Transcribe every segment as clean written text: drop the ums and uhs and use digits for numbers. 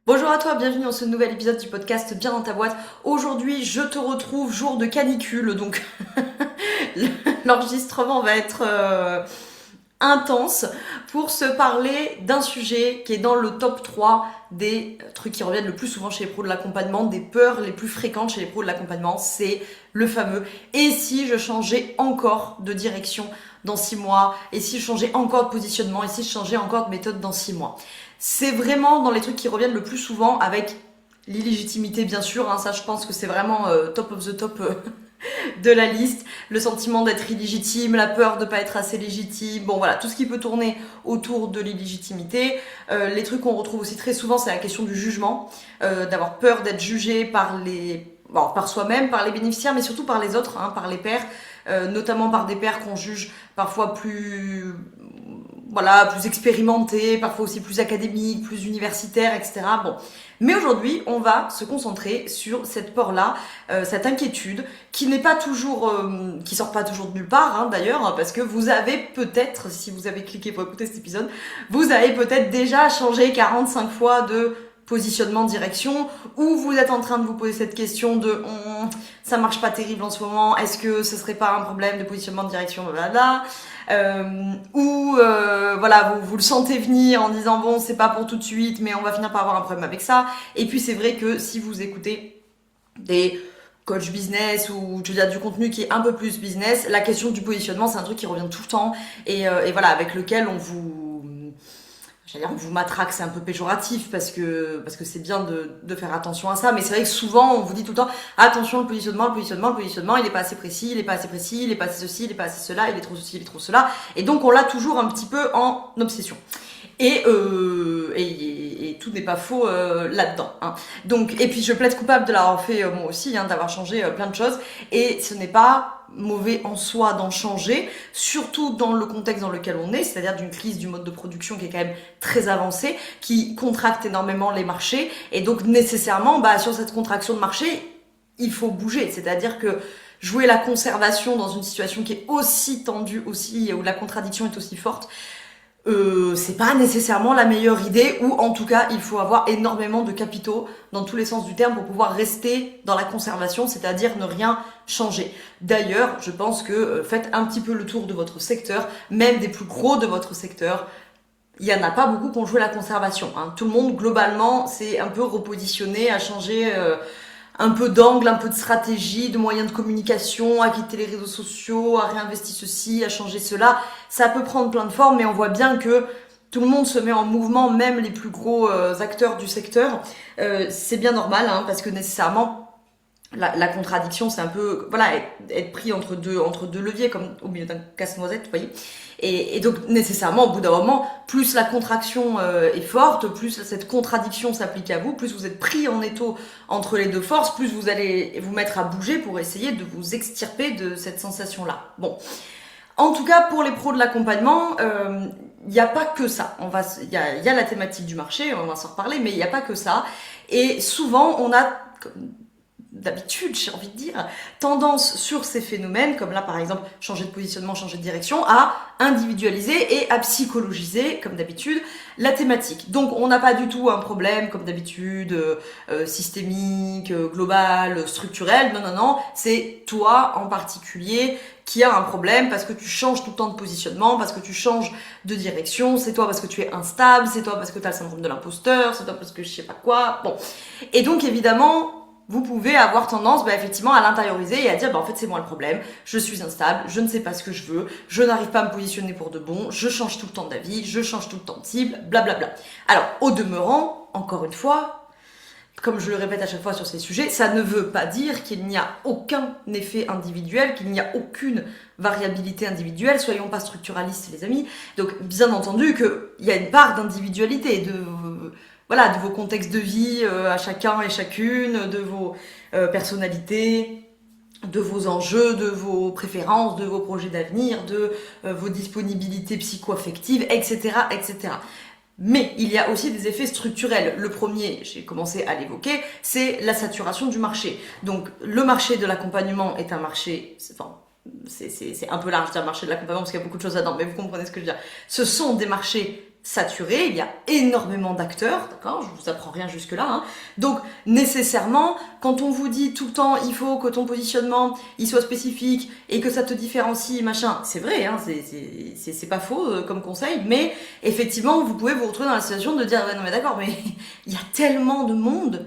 Bonjour à toi, bienvenue dans ce nouvel épisode du podcast Bien dans ta boîte. Aujourd'hui, je te retrouve jour de canicule, donc l'enregistrement va être intense pour se parler d'un sujet qui est dans le top 3 des trucs qui reviennent le plus souvent chez les pros de l'accompagnement, des peurs les plus fréquentes chez les pros de l'accompagnement, c'est le fameux « et si je changeais encore de direction dans 6 mois, et si je changeais encore de positionnement, et si je changeais encore de méthode dans 6 mois ». C'est vraiment dans les trucs qui reviennent le plus souvent avec l'illégitimité bien sûr, ça je pense que c'est vraiment top of the top de la liste, le sentiment d'être illégitime, la peur de pas être assez légitime, bon voilà, tout ce qui peut tourner autour de l'illégitimité. Les trucs qu'on retrouve aussi très souvent, c'est la question du jugement, d'avoir peur d'être jugé par soi-même, par les bénéficiaires, mais surtout par les autres, par les pairs, notamment par des pairs qu'on juge parfois plus expérimentés, parfois aussi plus académiques, plus universitaires, etc. Bon. Mais aujourd'hui, on va se concentrer sur cette peur-là, cette inquiétude, qui sort pas toujours de nulle part, d'ailleurs, parce que vous avez peut-être, si vous avez cliqué pour écouter cet épisode, vous avez peut-être déjà changé 45 fois de positionnement, direction, ou vous êtes en train de vous poser cette question de ça marche pas terrible en ce moment, est-ce que ce serait pas un problème de positionnement, de direction, blablabla, vous le sentez venir en disant bon c'est pas pour tout de suite mais on va finir par avoir un problème avec ça. Et puis c'est vrai que si vous écoutez des coach business ou je veux dire du contenu qui est un peu plus business, la question du positionnement c'est un truc qui revient tout le temps et voilà, avec lequel on vous matraque, c'est un peu péjoratif parce que c'est bien de faire attention à ça, mais c'est vrai que souvent on vous dit tout le temps attention, le positionnement, il est pas assez précis, il est pas assez ceci, il est pas assez cela, il est trop ceci, il est trop cela, et donc on l'a toujours un petit peu en obsession. Et tout n'est pas faux là-dedans. Donc, et puis je plaide coupable de l'avoir fait moi aussi, d'avoir changé plein de choses. Et ce n'est pas mauvais en soi d'en changer, surtout dans le contexte dans lequel on est, c'est-à-dire d'une crise du mode de production qui est quand même très avancée, qui contracte énormément les marchés. Et donc nécessairement, sur cette contraction de marché, il faut bouger. C'est-à-dire que jouer la conservation dans une situation qui est aussi tendue, où la contradiction est aussi forte, c'est pas nécessairement la meilleure idée, ou en tout cas il faut avoir énormément de capitaux dans tous les sens du terme pour pouvoir rester dans la conservation, c'est-à-dire ne rien changer. D'ailleurs, je pense que faites un petit peu le tour de votre secteur, même des plus gros de votre secteur. Il y en a pas beaucoup qui ont joué la conservation. Tout le monde globalement s'est un peu repositionné, a changé un peu d'angle, un peu de stratégie, de moyens de communication, à quitter les réseaux sociaux, à réinvestir ceci, à changer cela. Ça peut prendre plein de formes, mais on voit bien que tout le monde se met en mouvement, même les plus gros acteurs du secteur. C'est bien normal, parce que nécessairement, la contradiction, c'est un peu, être pris entre deux leviers, comme au milieu d'un casse-noisette, vous voyez. Et donc, nécessairement, au bout d'un moment, plus la contraction est forte, plus cette contradiction s'applique à vous, plus vous êtes pris en étau entre les deux forces, plus vous allez vous mettre à bouger pour essayer de vous extirper de cette sensation-là. Bon. En tout cas, pour les pros de l'accompagnement, il n'y a pas que ça. Il y a la thématique du marché, on va s'en reparler, mais il n'y a pas que ça. Et souvent, on a d'habitude, j'ai envie de dire, tendance sur ces phénomènes, comme là par exemple, changer de positionnement, changer de direction, à individualiser et à psychologiser, comme d'habitude, la thématique. Donc on n'a pas du tout un problème, comme d'habitude, systémique, global, structurel, non, c'est toi en particulier qui a un problème parce que tu changes tout le temps de positionnement, parce que tu changes de direction, c'est toi parce que tu es instable, c'est toi parce que tu as le syndrome de l'imposteur, c'est toi parce que je sais pas quoi, bon. Et donc évidemment, vous pouvez avoir tendance effectivement à l'intérioriser et à dire en fait c'est moi le problème, je suis instable, je ne sais pas ce que je veux, je n'arrive pas à me positionner pour de bon, je change tout le temps d'avis, je change tout le temps de cible, blablabla. Alors au demeurant, encore une fois, comme je le répète à chaque fois sur ces sujets, ça ne veut pas dire qu'il n'y a aucun effet individuel, qu'il n'y a aucune variabilité individuelle, soyons pas structuralistes les amis. Donc bien entendu qu'il y a une part d'individualité, de vos contextes de vie à chacun et chacune, de vos personnalités, de vos enjeux, de vos préférences, de vos projets d'avenir, de vos disponibilités psycho-affectives, etc., etc. Mais il y a aussi des effets structurels. Le premier, j'ai commencé à l'évoquer, c'est la saturation du marché. Donc le marché de l'accompagnement est un marché, c'est un peu large, c'est un marché de l'accompagnement parce qu'il y a beaucoup de choses là-dedans, mais vous comprenez ce que je veux dire. Ce sont des marchés saturé, il y a énormément d'acteurs, d'accord, je vous apprends rien jusque là, hein. Donc nécessairement, quand on vous dit tout le temps, il faut que ton positionnement, il soit spécifique et que ça te différencie, machin, c'est vrai, hein, c'est pas faux comme conseil, mais effectivement, vous pouvez vous retrouver dans la situation de dire, ouais, non mais d'accord, mais il y a tellement de monde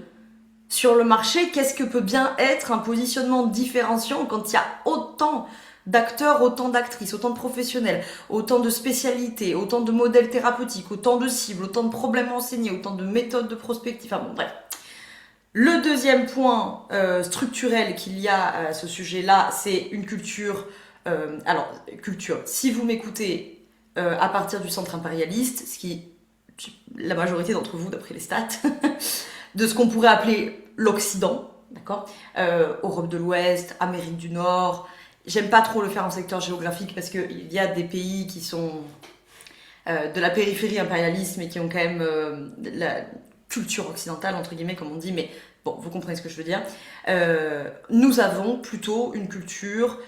sur le marché, qu'est-ce que peut bien être un positionnement différenciant quand il y a autant d'acteurs, autant d'actrices, autant de professionnels, autant de spécialités, autant de modèles thérapeutiques, autant de cibles, autant de problèmes enseignés, autant de méthodes de prospective, enfin bon, bref. Le deuxième point structurel qu'il y a à ce sujet-là, c'est une culture. Culture, si vous m'écoutez à partir du centre impérialiste, ce qui la majorité d'entre vous, d'après les stats, de ce qu'on pourrait appeler l'Occident, d'accord, Europe de l'Ouest, Amérique du Nord. J'aime pas trop le faire en secteur géographique parce qu'il y a des pays qui sont de la périphérie impérialiste mais qui ont quand même la culture occidentale, entre guillemets, comme on dit, mais bon, vous comprenez ce que je veux dire. Nous avons plutôt une culture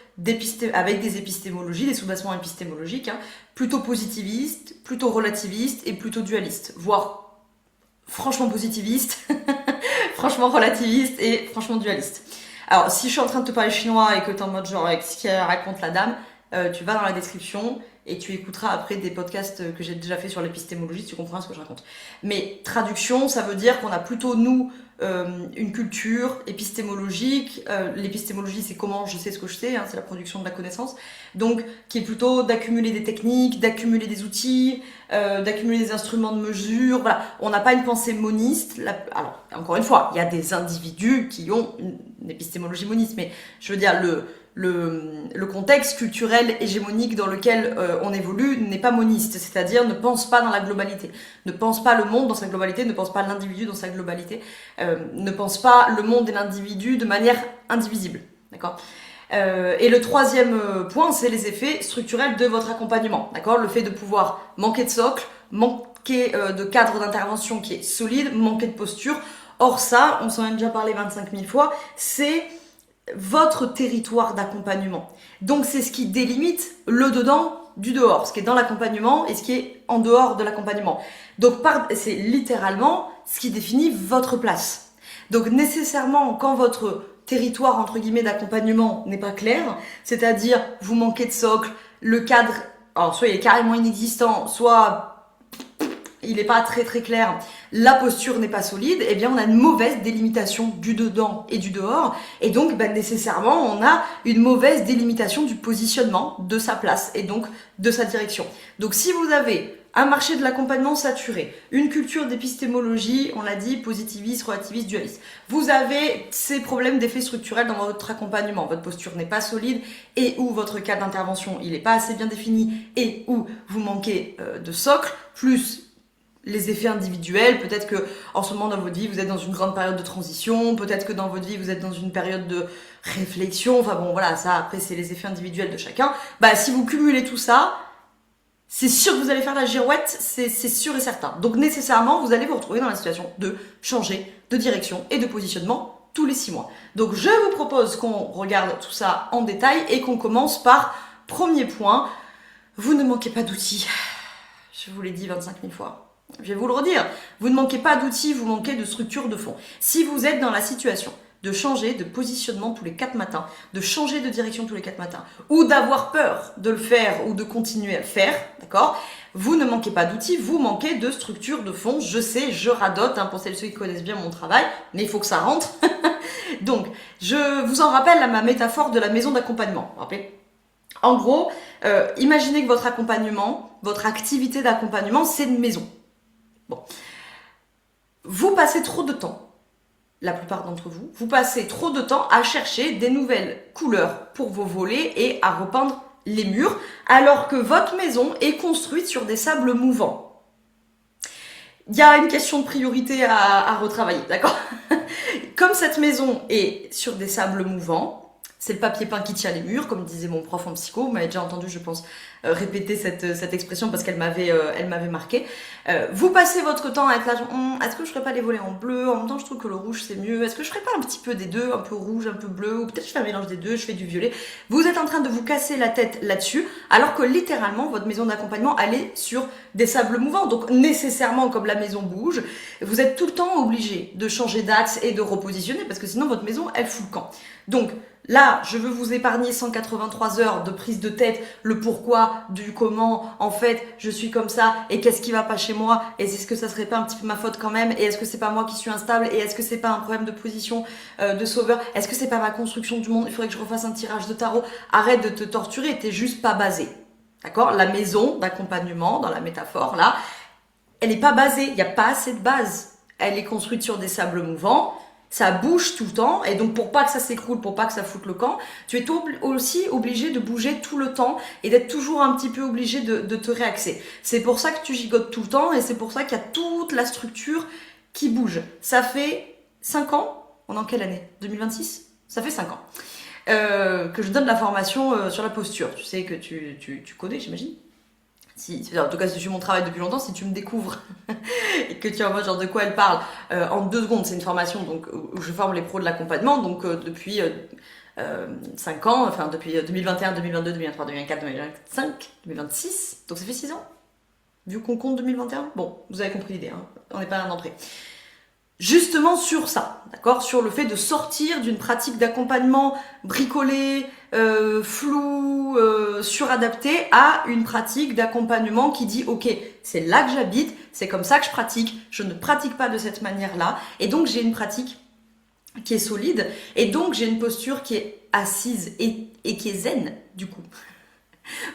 avec des épistémologies, des sous-bassements épistémologiques, hein, plutôt positiviste, plutôt relativiste et plutôt dualiste, voire franchement positiviste, franchement relativiste et franchement dualiste. Alors, si je suis en train de te parler chinois et que t'es en mode genre, qu'est-ce qu'elle raconte la dame, tu vas dans la description et tu écouteras après des podcasts que j'ai déjà fait sur l'épistémologie, tu comprendras ce que je raconte. Mais traduction, ça veut dire qu'on a plutôt, nous, une culture épistémologique. L'épistémologie, c'est comment je sais ce que je sais, hein, c'est la production de la connaissance. Donc, qui est plutôt d'accumuler des techniques, d'accumuler des outils, d'accumuler des instruments de mesure. Voilà, on n'a pas une pensée moniste. Alors, encore une fois, il y a des individus qui ont une épistémologie moniste, mais je veux dire, le contexte culturel hégémonique dans lequel on évolue n'est pas moniste, c'est-à-dire ne pense pas dans la globalité, ne pense pas le monde dans sa globalité, ne pense pas l'individu dans sa globalité, ne pense pas le monde et l'individu de manière indivisible, d'accord. Et le troisième point, c'est les effets structurels de votre accompagnement, d'accord. Le fait de pouvoir manquer de socle, manquer de cadre d'intervention qui est solide, manquer de posture. Or ça, on s'en a déjà parlé 25 000 fois, c'est votre territoire d'accompagnement. Donc c'est ce qui délimite le dedans du dehors, ce qui est dans l'accompagnement et ce qui est en dehors de l'accompagnement. Donc c'est littéralement ce qui définit votre place. Donc nécessairement, quand votre territoire entre guillemets d'accompagnement n'est pas clair, c'est-à-dire vous manquez de socle, le cadre, alors soit il est carrément inexistant, soit il n'est pas très très clair, la posture n'est pas solide, eh bien on a une mauvaise délimitation du dedans et du dehors, et donc nécessairement on a une mauvaise délimitation du positionnement, de sa place, et donc de sa direction. Donc si vous avez un marché de l'accompagnement saturé, une culture d'épistémologie, on l'a dit, positiviste, relativiste, dualiste, vous avez ces problèmes d'effets structurels dans votre accompagnement, votre posture n'est pas solide, et où votre cadre d'intervention il n'est pas assez bien défini, et où vous manquez de socle, plus les effets individuels, peut-être que en ce moment dans votre vie vous êtes dans une grande période de transition, peut-être que dans votre vie vous êtes dans une période de réflexion, enfin bon voilà, ça après c'est les effets individuels de chacun. Bah si vous cumulez tout ça, c'est sûr que vous allez faire la girouette, c'est sûr et certain. Donc nécessairement vous allez vous retrouver dans la situation de changer de direction et de positionnement tous les 6 mois. Donc je vous propose qu'on regarde tout ça en détail et qu'on commence par premier point, vous ne manquez pas d'outils. Je vous l'ai dit 25 000 fois. Je vais vous le redire, vous ne manquez pas d'outils, vous manquez de structure de fond. Si vous êtes dans la situation de changer de positionnement tous les 4 matins, de changer de direction tous les 4 matins, ou d'avoir peur de le faire ou de continuer à le faire, d'accord, vous ne manquez pas d'outils, vous manquez de structure de fond. Je sais, je radote, hein, pour celles et ceux qui connaissent bien mon travail, mais il faut que ça rentre. Donc, je vous en rappelle à ma métaphore de la maison d'accompagnement. Vous vous rappelez ? En gros, imaginez que votre accompagnement, votre activité d'accompagnement, c'est une maison. Bon, vous passez trop de temps, la plupart d'entre vous, vous passez trop de temps à chercher des nouvelles couleurs pour vos volets et à repeindre les murs, alors que votre maison est construite sur des sables mouvants. Il y a une question de priorité à retravailler, d'accord ? Comme cette maison est sur des sables mouvants, c'est le papier peint qui tient les murs, comme disait mon prof en psycho. Vous m'avez déjà entendu, je pense, répéter cette expression parce qu'elle m'avait marqué. Vous passez votre temps à être là, genre, est-ce que je ferais pas les volets en bleu? En même temps, je trouve que le rouge, c'est mieux. Est-ce que je ferais pas un petit peu des deux, un peu rouge, un peu bleu? Ou peut-être je fais un mélange des deux, je fais du violet. Vous êtes en train de vous casser la tête là-dessus, alors que littéralement, votre maison d'accompagnement, elle est sur des sables mouvants. Donc, nécessairement, comme la maison bouge, vous êtes tout le temps obligé de changer d'axe et de repositionner parce que sinon, votre maison, elle fout le camp. Donc, là, je veux vous épargner 183 heures de prise de tête, le pourquoi, du comment, en fait, je suis comme ça, et qu'est-ce qui va pas chez moi, et est-ce que ça serait pas un petit peu ma faute quand même, et est-ce que c'est pas moi qui suis instable, et est-ce que c'est pas un problème de position de sauveur, est-ce que c'est pas ma construction du monde, il faudrait que je refasse un tirage de tarot, arrête de te torturer, t'es juste pas basé. D'accord? La maison d'accompagnement, dans la métaphore, là, elle n'est pas basée, il n'y a pas assez de base. Elle est construite sur des sables mouvants, ça bouge tout le temps, et donc pour pas que ça s'écroule, pour pas que ça foute le camp, tu es aussi obligé de bouger tout le temps et d'être toujours un petit peu obligé de te réaxer. C'est pour ça que tu gigotes tout le temps et c'est pour ça qu'il y a toute la structure qui bouge. Ça fait 5 ans, on est en quelle année? 2026? Ça fait 5 ans que je donne la formation sur la posture. Tu sais que tu connais, j'imagine. En tout cas, si tu suis mon travail depuis longtemps, si tu me découvres et que tu es en mode genre de quoi elle parle, en 2 secondes, c'est une formation donc, où je forme les pros de l'accompagnement, donc depuis 5 ans, enfin depuis 2021, 2022, 2023, 2024, 2025, 2026, donc ça fait 6 ans, vu qu'on compte 2021. Bon, vous avez compris l'idée, hein, on n'est pas un an près. Justement sur ça, d'accord, sur le fait de sortir d'une pratique d'accompagnement bricolée, floue, suradaptée à une pratique d'accompagnement qui dit ok, c'est là que j'habite, c'est comme ça que je pratique, je ne pratique pas de cette manière-là, et donc j'ai une pratique qui est solide, et donc j'ai une posture qui est assise et qui est zen du coup.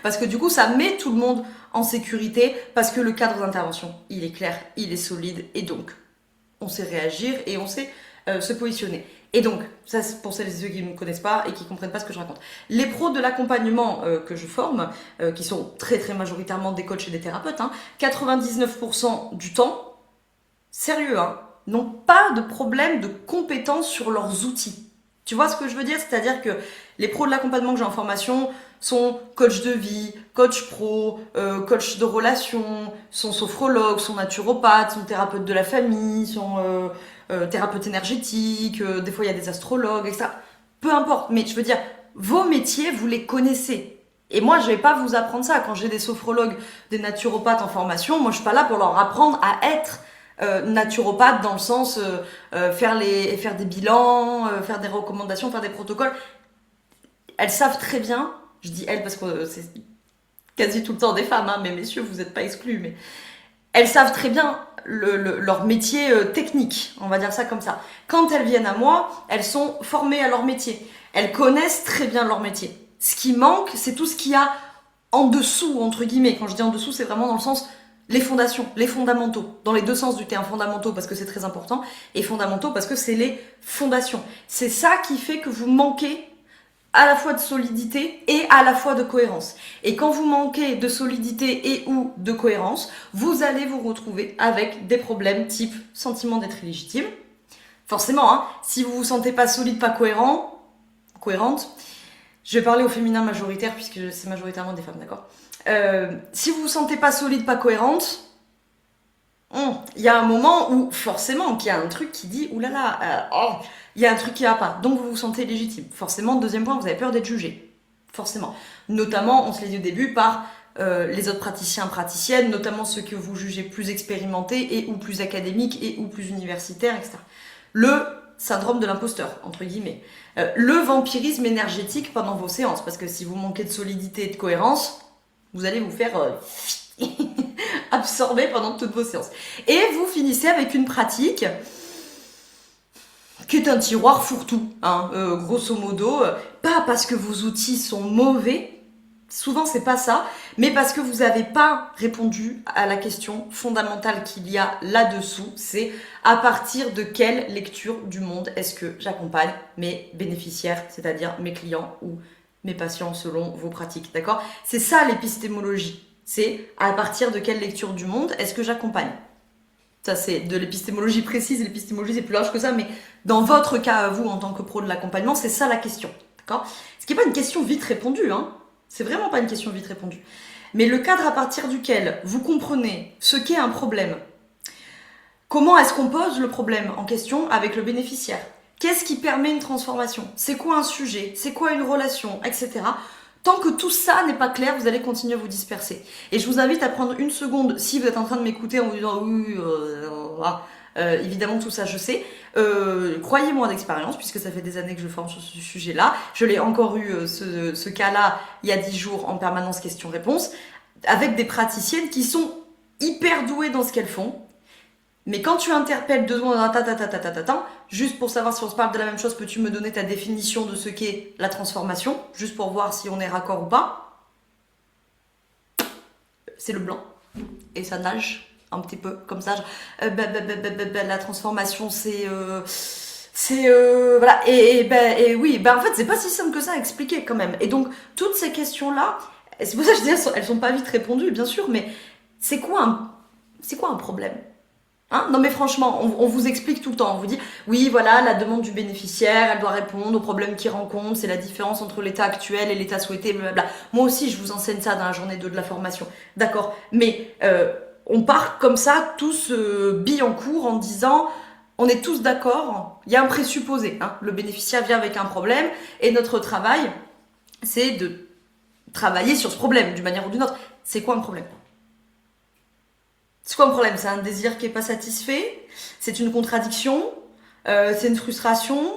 Parce que du coup ça met tout le monde en sécurité, parce que le cadre d'intervention, il est clair, il est solide, et donc on sait réagir et on sait se positionner. Et donc, ça c'est pour celles et ceux qui ne me connaissent pas et qui ne comprennent pas ce que je raconte. Les pros de l'accompagnement que je forme, qui sont très très majoritairement des coachs et des thérapeutes, 99% du temps, sérieux, n'ont pas de problème de compétence sur leurs outils. Tu vois ce que je veux dire? C'est-à-dire que les pros de l'accompagnement que j'ai en formation sont coach de vie, coach pro, coach de relations, sont sophrologues, sont naturopathes, sont thérapeutes de la famille, sont thérapeutes énergétiques, des fois il y a des astrologues, etc. Peu importe, mais je veux dire, vos métiers, vous les connaissez. Et moi, je vais pas vous apprendre ça. Quand j'ai des sophrologues, des naturopathes en formation, moi je suis pas là pour leur apprendre à être naturopathe dans le sens faire des bilans, faire des recommandations, faire des protocoles. Elles savent très bien, je dis elles parce que c'est quasi tout le temps des femmes, mais messieurs vous n'êtes pas exclus, mais elles savent très bien leur métier technique, on va dire ça comme ça. Quand elles viennent à moi, elles sont formées à leur métier, elles connaissent très bien leur métier. Ce qui manque, c'est tout ce qu'il y a en dessous, entre guillemets. Quand je dis en dessous, c'est vraiment dans le sens les fondations, les fondamentaux, dans les deux sens du terme, fondamentaux parce que c'est très important, et fondamentaux parce que c'est les fondations. C'est ça qui fait que vous manquez à la fois de solidité et à la fois de cohérence. Et quand vous manquez de solidité et ou de cohérence, vous allez vous retrouver avec des problèmes type sentiment d'être illégitime. Forcément, si vous vous sentez pas solide, pas cohérente, je vais parler au féminin majoritaire puisque c'est majoritairement des femmes, d'accord? Si vous vous sentez pas solide, pas cohérente, il y a un moment où forcément qu'il y a un truc qui dit oulala, il y a un truc qui va pas, donc vous vous sentez légitime. Forcément, deuxième point, vous avez peur d'être jugé. Forcément. Notamment, on se l'a dit au début, par les autres praticiennes, notamment ceux que vous jugez plus expérimentés et ou plus académiques et ou plus universitaires, etc. Le syndrome de l'imposteur, entre guillemets. Le vampirisme énergétique pendant vos séances, parce que si vous manquez de solidité et de cohérence, vous allez vous faire absorber pendant toutes vos séances. Et vous finissez avec une pratique qui est un tiroir fourre-tout, grosso modo. Pas parce que vos outils sont mauvais, souvent c'est pas ça, mais parce que vous n'avez pas répondu à la question fondamentale qu'il y a là-dessous, c'est à partir de quelle lecture du monde est-ce que j'accompagne mes bénéficiaires, c'est-à-dire mes clients ou mes patients selon vos pratiques, d'accord? C'est ça l'épistémologie, c'est à partir de quelle lecture du monde est-ce que j'accompagne. Ça c'est de l'épistémologie précise, l'épistémologie c'est plus large que ça, mais dans votre cas à vous en tant que pro de l'accompagnement, c'est ça la question. D'accord ? Ce qui n'est pas une question vite répondue, hein. C'est vraiment pas une question vite répondue. Mais le cadre à partir duquel vous comprenez ce qu'est un problème, comment est-ce qu'on pose le problème en question avec le bénéficiaire, qu'est-ce qui permet une transformation, c'est quoi un sujet, c'est quoi une relation, etc. Tant que tout ça n'est pas clair, vous allez continuer à vous disperser. Et je vous invite à prendre une seconde, si vous êtes en train de m'écouter en vous disant oui, évidemment tout ça je sais. Croyez-moi d'expérience, puisque ça fait des années que je forme sur ce sujet-là. Je l'ai encore eu, ce cas-là, il y a 10 jours en permanence questions-réponses, avec des praticiennes qui sont hyper douées dans ce qu'elles font. Mais quand tu interpelles 2 secondes, juste pour savoir si on se parle de la même chose, peux-tu me donner ta définition de ce qu'est la transformation, juste pour voir si on est raccord ou pas? C'est le blanc. Et ça nage un petit peu comme ça. La transformation, c'est voilà. Et oui, en fait, c'est pas si simple que ça à expliquer quand même. Et donc, toutes ces questions-là, c'est pour ça que je dis, elles sont pas vite répondues, bien sûr, mais c'est quoi un problème? Hein, non mais franchement, on vous explique tout le temps, on vous dit oui voilà, la demande du bénéficiaire, elle doit répondre aux problèmes qu'il rencontre, c'est la différence entre l'état actuel et l'état souhaité, blablabla. Moi aussi je vous enseigne ça dans la journée 2 de la formation, d'accord, mais on part comme ça, tous billes en cours en disant on est tous d'accord, il y a un présupposé, hein, le bénéficiaire vient avec un problème et notre travail c'est de travailler sur ce problème d'une manière ou d'une autre. C'est quoi un problème ? C'est quoi un problème ? C'est un désir qui n'est pas satisfait, c'est une contradiction, c'est une frustration,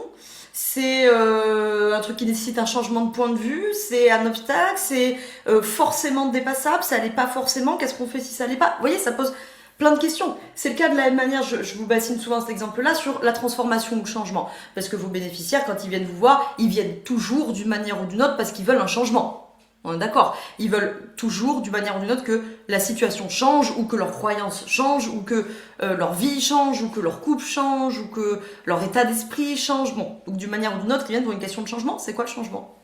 c'est un truc qui nécessite un changement de point de vue, c'est un obstacle, c'est forcément dépassable, ça l'est pas forcément, qu'est-ce qu'on fait si ça l'est pas ? Vous voyez, ça pose plein de questions. C'est le cas de la même manière, je vous bassine souvent cet exemple-là sur la transformation ou le changement. Parce que vos bénéficiaires, quand ils viennent vous voir, ils viennent toujours d'une manière ou d'une autre parce qu'ils veulent un changement. On est d'accord. Ils veulent toujours, d'une manière ou d'une autre, que la situation change, ou que leurs croyances changent, ou que leur vie change, ou que leur couple change, ou que leur état d'esprit change. Bon, donc d'une manière ou d'une autre, ils viennent pour une question de changement. C'est quoi le changement ?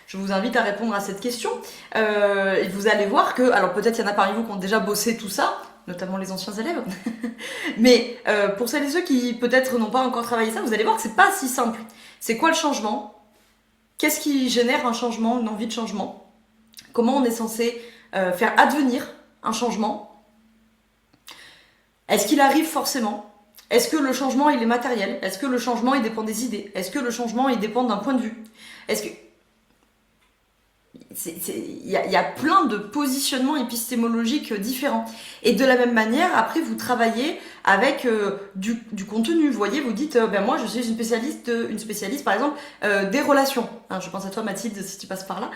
Je vous invite à répondre à cette question. Et vous allez voir que, alors peut-être il y en a parmi vous qui ont déjà bossé tout ça, notamment les anciens élèves. Mais pour celles et ceux qui peut-être n'ont pas encore travaillé ça, vous allez voir que c'est pas si simple. C'est quoi le changement ? Qu'est-ce qui génère un changement, une envie de changement ? Comment on est censé faire advenir un changement ? Est-ce qu'il arrive forcément ? Est-ce que le changement, il est matériel ? Est-ce que le changement, il dépend des idées ? Est-ce que le changement, il dépend d'un point de vue ? Est-ce que... Il y a plein de positionnements épistémologiques différents. Et de la même manière, après, vous travaillez avec du contenu. Vous voyez, vous dites, moi, je suis une spécialiste, par exemple, des relations. Hein, je pense à toi, Mathilde, si tu passes par là,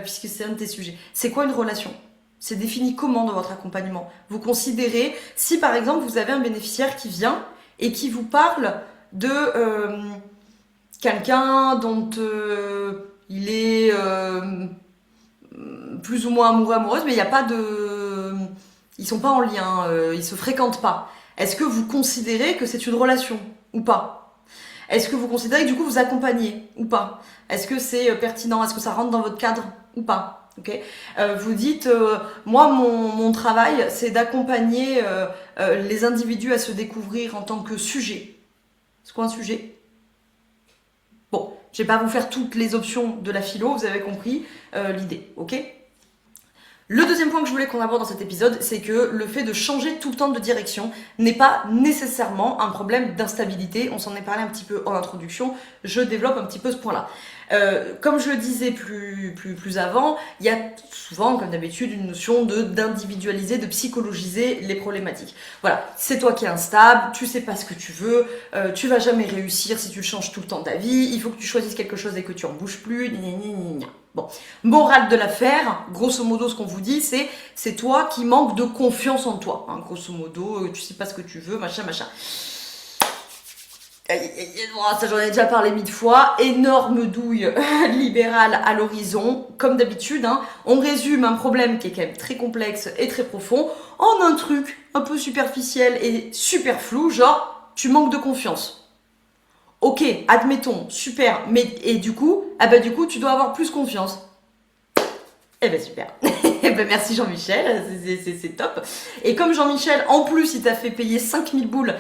puisque c'est un de tes sujets. C'est quoi une relation ? C'est défini comment dans votre accompagnement ? Vous considérez, si par exemple, vous avez un bénéficiaire qui vient et qui vous parle de quelqu'un dont il est... plus ou moins amoureux, amoureuse, mais il n'y a pas de... Ils sont pas en lien, ils se fréquentent pas. Est-ce que vous considérez que c'est une relation ou pas ? Est-ce que vous considérez que du coup vous accompagnez ou pas ? Est-ce que c'est pertinent ? Est-ce que ça rentre dans votre cadre ou pas ? Okay. Vous dites, moi mon travail c'est d'accompagner les individus à se découvrir en tant que sujet. C'est quoi un sujet ? Bon, je vais pas vous faire toutes les options de la philo, vous avez compris l'idée, ok ? Le deuxième point que je voulais qu'on aborde dans cet épisode, c'est que le fait de changer tout le temps de direction n'est pas nécessairement un problème d'instabilité. On s'en est parlé un petit peu en introduction, je développe un petit peu ce point-là. Comme je le disais plus avant, il y a souvent, comme d'habitude, une notion d'individualiser, de psychologiser les problématiques. Voilà, c'est toi qui es instable, tu sais pas ce que tu veux, tu vas jamais réussir si tu changes tout le temps ta vie, il faut que tu choisisses quelque chose et que tu en bouges plus, gna. Bon, morale de l'affaire, grosso modo ce qu'on vous dit, c'est toi qui manques de confiance en toi. Hein, grosso modo, tu sais pas ce que tu veux, machin. Ça j'en ai déjà parlé 1000 fois, énorme douille libérale à l'horizon, comme d'habitude, hein, on résume un problème qui est quand même très complexe et très profond en un truc un peu superficiel et super flou, genre tu manques de confiance. Ok, admettons, super, mais et du coup, tu dois avoir plus confiance. Eh ben super. ben merci Jean-Michel, c'est top. Et comme Jean-Michel, en plus, il t'a fait payer 5000 boules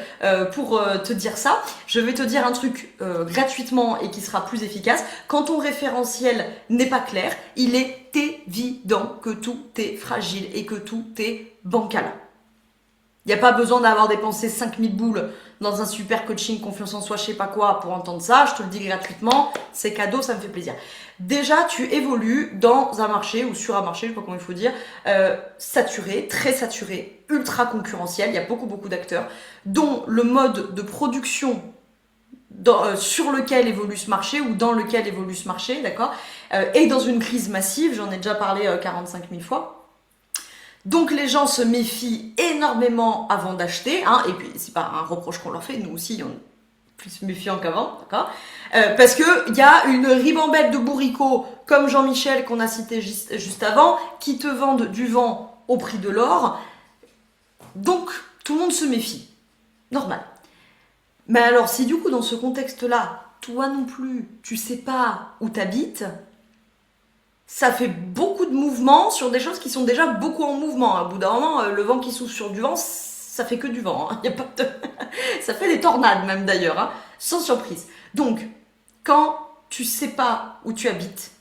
pour te dire ça, je vais te dire un truc gratuitement et qui sera plus efficace. Quand ton référentiel n'est pas clair, il est évident que tout est fragile et que tout est bancal. Il n'y a pas besoin d'avoir dépensé 5000 boules dans un super coaching, confiance en soi, je sais pas quoi, pour entendre ça. Je te le dis gratuitement, c'est cadeau, ça me fait plaisir. Déjà, tu évolues dans un marché, ou sur un marché, je sais pas comment il faut dire, saturé, très saturé, ultra concurrentiel. Il y a beaucoup d'acteurs, dont le mode de production sur lequel évolue ce marché, ou dans lequel évolue ce marché, d'accord, est dans une crise massive. J'en ai déjà parlé 45 000 fois. Donc les gens se méfient énormément avant d'acheter, hein, et puis c'est pas un reproche qu'on leur fait, nous aussi on est plus méfiants qu'avant, d'accord, parce que il y a une ribambelle de bourricots comme Jean-Michel qu'on a cité juste avant, qui te vendent du vent au prix de l'or, donc tout le monde se méfie, normal. Mais alors si du coup dans ce contexte-là, toi non plus, tu sais pas où t'habites, ça fait beaucoup de mouvements sur des choses qui sont déjà beaucoup en mouvement. Au bout d'un moment, le vent qui souffle sur du vent, ça fait que du vent. Hein. Y a pas de... ça fait des tornades même d'ailleurs, hein, sans surprise. Donc, quand tu sais pas où tu habites,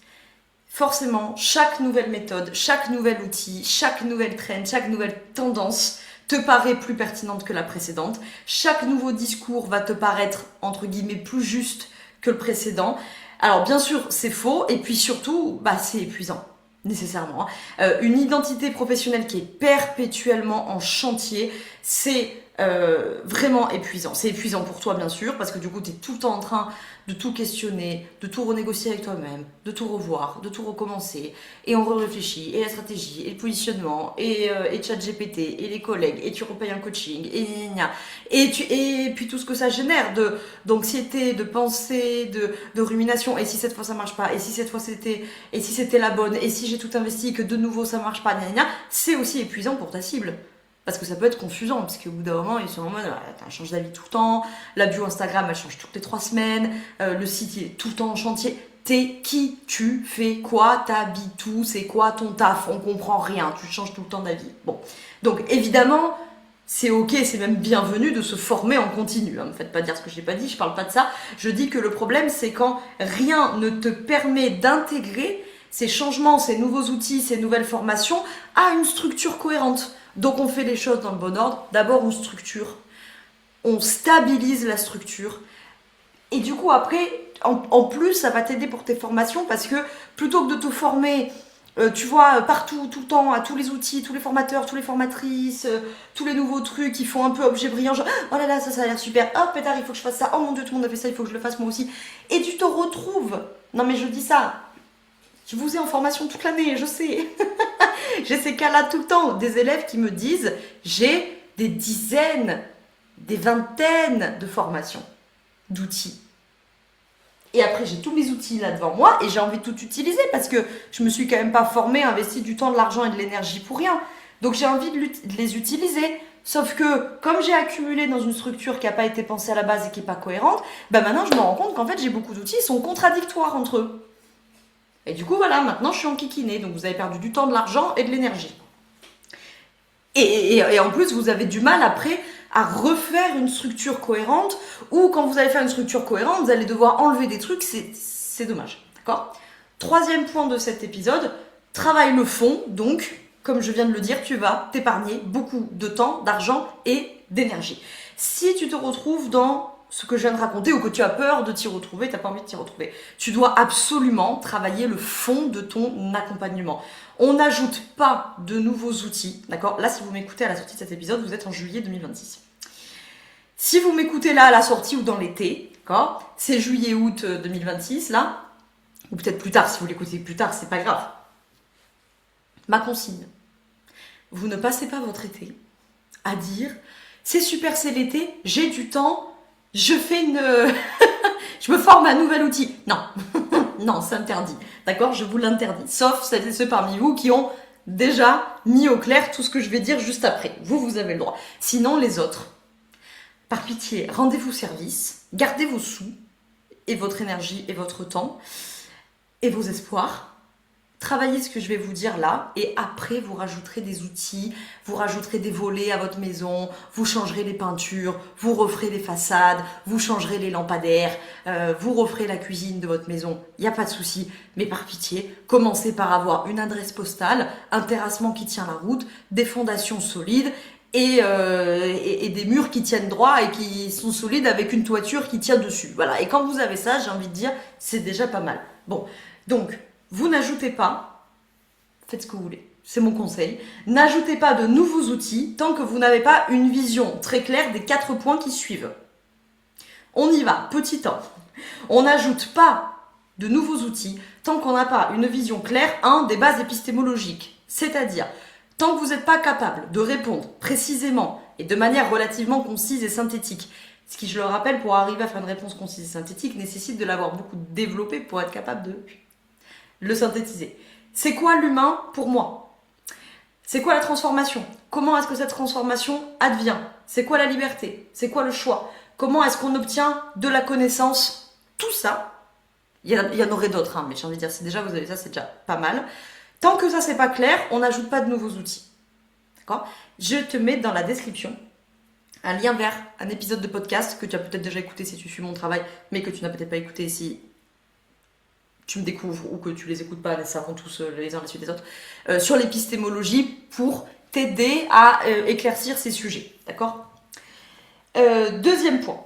forcément, chaque nouvelle méthode, chaque nouvel outil, chaque nouvelle trend, chaque nouvelle tendance te paraît plus pertinente que la précédente. Chaque nouveau discours va te paraître, entre guillemets, plus juste que le précédent. Alors bien sûr, c'est faux, et puis surtout, c'est épuisant, nécessairement. Une identité professionnelle qui est perpétuellement en chantier, c'est vraiment épuisant. C'est épuisant pour toi, bien sûr, parce que du coup, tu es tout le temps en train de tout questionner, de tout renégocier avec toi-même, de tout revoir, de tout recommencer, et on réfléchit, et la stratégie, et le positionnement, et ChatGPT, et les collègues, et tu repayes un coaching, et puis tout ce que ça génère d'anxiété, de pensée, de rumination, et si cette fois ça marche pas, et si cette fois et si c'était la bonne, et si j'ai tout investi, que de nouveau ça marche pas, c'est aussi épuisant pour ta cible. Parce que ça peut être confusant, parce qu'au bout d'un moment, ils sont en mode, elle change d'avis tout le temps, la bio Instagram, elle change toutes les 3 semaines, le site, il est tout le temps en chantier. T'es qui? Tu fais quoi? T'habites où? C'est quoi ton taf? On comprend rien, tu changes tout le temps d'avis. Bon, donc évidemment, c'est ok, c'est même bienvenu de se former en continu. Ne me faites pas dire ce que je n'ai pas dit, je parle pas de ça. Je dis que le problème, c'est quand rien ne te permet d'intégrer ces changements, ces nouveaux outils, ces nouvelles formations à une structure cohérente. Donc on fait les choses dans le bon ordre. D'abord on structure, on stabilise la structure. Et du coup après, en plus ça va t'aider pour tes formations, parce que plutôt que de te former, tu vois, partout, tout le temps, à tous les outils, tous les formateurs, toutes les formatrices, tous les nouveaux trucs qui font un peu objet brillant, genre oh là là, ça a l'air super, oh pétard, il faut que je fasse ça, oh mon dieu, tout le monde a fait ça, il faut que je le fasse moi aussi. Et tu te retrouves, non mais je dis ça, je vous ai en formation toute l'année, je sais. J'ai ces cas-là tout le temps, des élèves qui me disent j'ai des dizaines, des vingtaines de formations, d'outils. Et après, j'ai tous mes outils là devant moi et j'ai envie de tout utiliser parce que je me suis quand même pas formée, investi du temps, de l'argent et de l'énergie pour rien. Donc j'ai envie de les utiliser. Sauf que comme j'ai accumulé dans une structure qui n'a pas été pensée à la base et qui n'est pas cohérente, maintenant je me rends compte qu'en fait j'ai beaucoup d'outils qui sont contradictoires entre eux. Et du coup, voilà, maintenant je suis enquiquinée. Donc vous avez perdu du temps, de l'argent et de l'énergie. Et en plus, vous avez du mal après à refaire une structure cohérente, ou quand vous allez faire une structure cohérente, vous allez devoir enlever des trucs, c'est dommage. D'accord ? Troisième point de cet épisode, travaille le fond. Donc, comme je viens de le dire, tu vas t'épargner beaucoup de temps, d'argent et d'énergie. Si tu te retrouves dans ce que je viens de raconter, ou que tu as peur de t'y retrouver, tu n'as pas envie de t'y retrouver, tu dois absolument travailler le fond de ton accompagnement. On n'ajoute pas de nouveaux outils, d'accord ? Là, si vous m'écoutez à la sortie de cet épisode, vous êtes en juillet 2026. Si vous m'écoutez là à la sortie ou dans l'été, d'accord ? C'est juillet-août 2026, là, ou peut-être plus tard, si vous l'écoutez plus tard, c'est pas grave. Ma consigne, vous ne passez pas votre été à dire « c'est super, c'est l'été, j'ai du temps », je fais je me forme à un nouvel outil. Non, non, c'est interdit. D'accord ? Je vous l'interdis. Sauf celles et ceux parmi vous qui ont déjà mis au clair tout ce que je vais dire juste après. Vous avez le droit. Sinon, les autres, par pitié, rendez-vous service, gardez vos sous, et votre énergie, et votre temps, et vos espoirs, Travaillez ce que je vais vous dire là et après vous rajouterez des outils, vous rajouterez des volets à votre maison, vous changerez les peintures, vous referez les façades, vous changerez les lampadaires, vous referez la cuisine de votre maison, il n'y a pas de souci. Mais par pitié, commencez par avoir une adresse postale, un terrassement qui tient la route, des fondations solides et des murs qui tiennent droit et qui sont solides avec une toiture qui tient dessus. Voilà. Et quand vous avez ça, j'ai envie de dire, c'est déjà pas mal. Bon, donc... Vous n'ajoutez pas, faites ce que vous voulez, c'est mon conseil, n'ajoutez pas de nouveaux outils tant que vous n'avez pas une vision très claire des 4 points qui suivent. On y va, petit 1. On n'ajoute pas de nouveaux outils tant qu'on n'a pas une vision claire, des bases épistémologiques. C'est-à-dire, tant que vous n'êtes pas capable de répondre précisément et de manière relativement concise et synthétique, ce qui, je le rappelle, pour arriver à faire une réponse concise et synthétique, nécessite de l'avoir beaucoup développé pour être capable de le synthétiser. C'est quoi l'humain pour moi? C'est quoi la transformation? Comment est-ce que cette transformation advient? C'est quoi la liberté? C'est quoi le choix? Comment est-ce qu'on obtient de la connaissance? Tout ça, il y en aurait d'autres, mais j'ai envie de dire, c'est déjà, vous avez ça, c'est déjà pas mal. Tant que ça, c'est pas clair, on n'ajoute pas de nouveaux outils. D'accord? Je te mets dans la description un lien vers un épisode de podcast que tu as peut-être déjà écouté si tu suis mon travail, mais que tu n'as peut-être pas écouté si tu me découvres ou que tu les écoutes pas nécessairement tous les uns à la suite des autres, sur l'épistémologie pour t'aider à éclaircir ces sujets. D'accord? Deuxième point,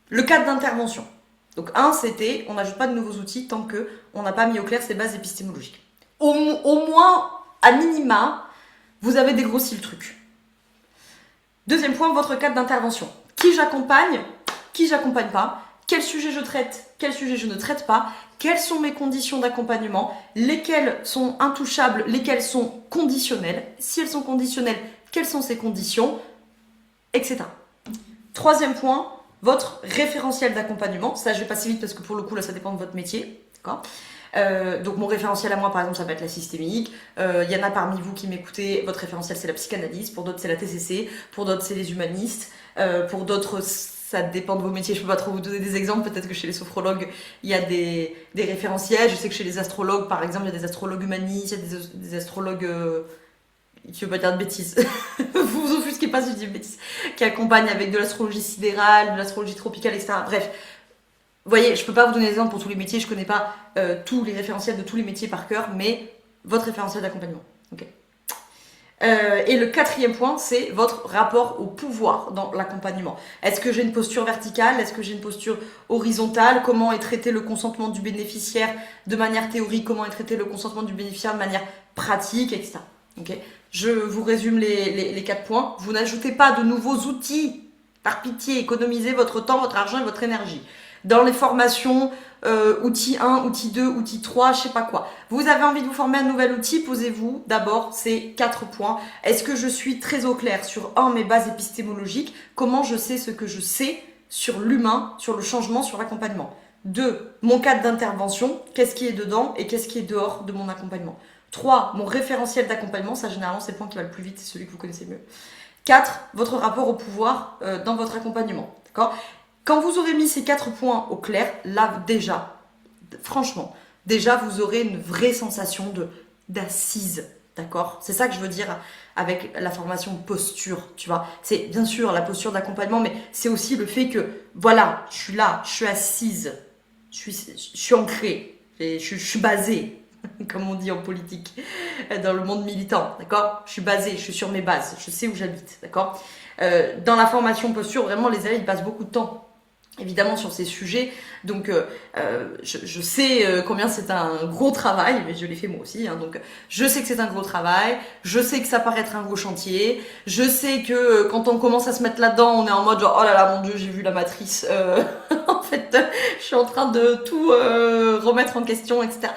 le cadre d'intervention. Donc c'était, on n'ajoute pas de nouveaux outils tant qu'on n'a pas mis au clair ces bases épistémologiques. Au moins, à minima, vous avez dégrossi le truc. Deuxième point, votre cadre d'intervention. Qui j'accompagne pas, quel sujet je traite, quel sujet je ne traite pas, quelles sont mes conditions d'accompagnement, lesquelles sont intouchables, lesquelles sont conditionnelles, si elles sont conditionnelles, quelles sont ces conditions, etc. Troisième point, votre référentiel d'accompagnement. Ça, je vais passer vite parce que pour le coup, là, ça dépend de votre métier. D'accord ? Donc mon référentiel à moi, par exemple, ça va être la systémique. Il y en a parmi vous qui m'écoutez, votre référentiel c'est la psychanalyse, pour d'autres c'est la TCC, pour d'autres c'est les humanistes, pour d'autres ça dépend de vos métiers, je peux pas trop vous donner des exemples, peut-être que chez les sophrologues il y a des référentiels, je sais que chez les astrologues par exemple il y a des astrologues humanistes, il y a des astrologues... je veux pas dire de bêtises, vous vous offusquez pas si je dis bêtises, qui accompagnent avec de l'astrologie sidérale, de l'astrologie tropicale, etc. Bref, vous voyez, je peux pas vous donner des exemples pour tous les métiers, je connais pas tous les référentiels de tous les métiers par cœur, mais votre référentiel d'accompagnement. Okay. Et le quatrième point, c'est votre rapport au pouvoir dans l'accompagnement. Est-ce que j'ai une posture verticale? Est-ce que j'ai une posture horizontale? Comment est traité le consentement du bénéficiaire de manière théorique? Comment est traité le consentement du bénéficiaire de manière pratique, etc. Okay. Je vous résume les 4 points. Vous n'ajoutez pas de nouveaux outils. Par pitié, économisez votre temps, votre argent et votre énergie. Dans les formations, outil 1, outil 2, outil 3, je sais pas quoi. Vous avez envie de vous former un nouvel outil, posez-vous d'abord ces 4 points. Est-ce que je suis très au clair sur mes bases épistémologiques? Comment je sais ce que je sais sur l'humain, sur le changement, sur l'accompagnement? 2, mon cadre d'intervention, qu'est-ce qui est dedans et qu'est-ce qui est dehors de mon accompagnement? 3, mon référentiel d'accompagnement, ça généralement c'est le point qui va le plus vite, c'est celui que vous connaissez mieux. 4, votre rapport au pouvoir dans votre accompagnement. D'accord? Quand vous aurez mis ces 4 points au clair, là déjà, franchement, déjà vous aurez une vraie sensation d'assise, d'accord? C'est ça que je veux dire avec la formation posture, tu vois. C'est bien sûr la posture d'accompagnement, mais c'est aussi le fait que, voilà, je suis là, je suis assise, je suis ancrée, je suis basée, comme on dit en politique, dans le monde militant, d'accord? Je suis basée, je suis sur mes bases, je sais où j'habite, d'accord? Dans la formation posture, vraiment, les élèves, ils passent beaucoup de temps évidemment sur ces sujets, donc je sais combien c'est un gros travail, mais je l'ai fait moi aussi, donc je sais que c'est un gros travail, je sais que ça paraît être un gros chantier, je sais que quand on commence à se mettre là-dedans, on est en mode genre oh là là mon dieu j'ai vu la matrice, en fait je suis en train de tout remettre en question, etc.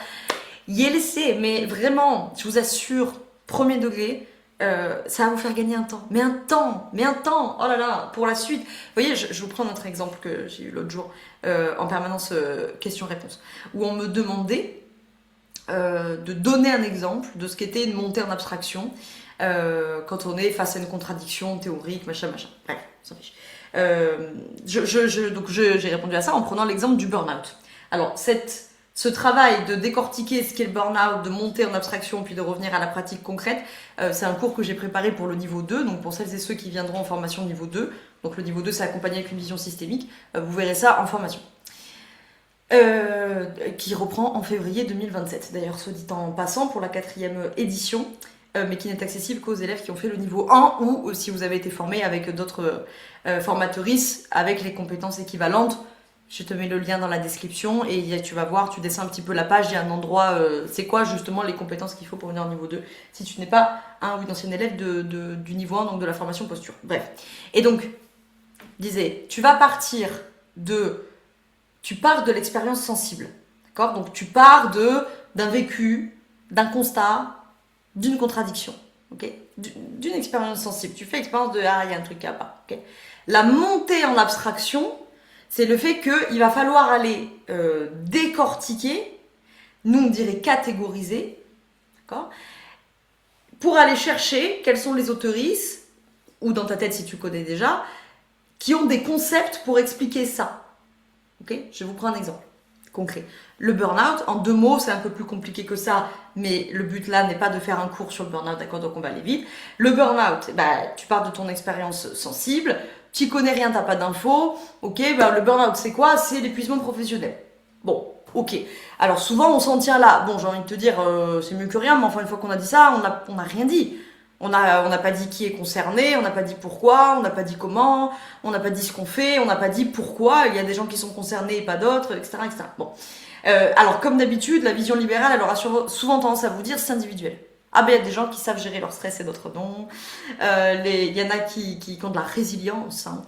Y est laissé, mais vraiment, je vous assure, premier degré, ça va vous faire gagner un temps. Mais un temps, oh là là, pour la suite. Vous voyez, je vous prends notre exemple que j'ai eu l'autre jour, en permanence question-réponse, où on me demandait de donner un exemple de ce qu'était une montée en abstraction quand on est face à une contradiction théorique, machin. Bref, ça fiche. Donc j'ai répondu à ça en prenant l'exemple du burn-out. Alors, ce travail de décortiquer ce qu'est le burn-out, de monter en abstraction, puis de revenir à la pratique concrète, c'est un cours que j'ai préparé pour le niveau 2, donc pour celles et ceux qui viendront en formation niveau 2. Donc le niveau 2, c'est accompagné avec une vision systémique. Vous verrez ça en formation. Qui reprend en février 2027. D'ailleurs, soit dit en passant, pour la 4e édition, mais qui n'est accessible qu'aux élèves qui ont fait le niveau 1 ou si vous avez été formé avec d'autres formatrices avec les compétences équivalentes. Je te mets le lien dans la description et tu vas voir, tu descends un petit peu la page, il y a un endroit, c'est quoi justement les compétences qu'il faut pour venir au niveau 2 si tu n'es pas un ou une ancienne élève du niveau 1, donc de la formation posture. Bref. Et donc, je disais, tu pars de l'expérience sensible, d'accord? Donc tu pars d'un vécu, d'un constat, d'une contradiction, ok? D'une expérience sensible. Tu fais l'expérience de il y a un truc qui va pas, ok? La montée en abstraction, c'est le fait qu'il va falloir aller décortiquer, nous on dirait catégoriser, d'accord? Pour aller chercher quels sont les autoristes, ou dans ta tête si tu connais déjà, qui ont des concepts pour expliquer ça. Ok? Je vous prends un exemple concret. Le burn-out, en 2 mots, c'est un peu plus compliqué que ça, mais le but là n'est pas de faire un cours sur le burn-out, d'accord? Donc on va aller vite. Le burn-out, tu pars de ton expérience sensible, tu connais rien, t'as pas d'infos, ok? Le burn-out, c'est quoi? C'est l'épuisement professionnel. Bon, ok. Alors souvent on s'en tient là. Bon, j'ai envie de te dire, c'est mieux que rien, mais enfin une fois qu'on a dit ça, on n'a rien dit. On n'a pas dit qui est concerné, on n'a pas dit pourquoi, on n'a pas dit comment, on n'a pas dit ce qu'on fait, on n'a pas dit pourquoi il y a des gens qui sont concernés et pas d'autres, etc., etc. Bon. Alors, comme d'habitude, la vision libérale, elle aura souvent tendance à vous dire c'est individuel. Ah ben, il y a des gens qui savent gérer leur stress et d'autres non. Il y en a qui ont de la résilience. Hein.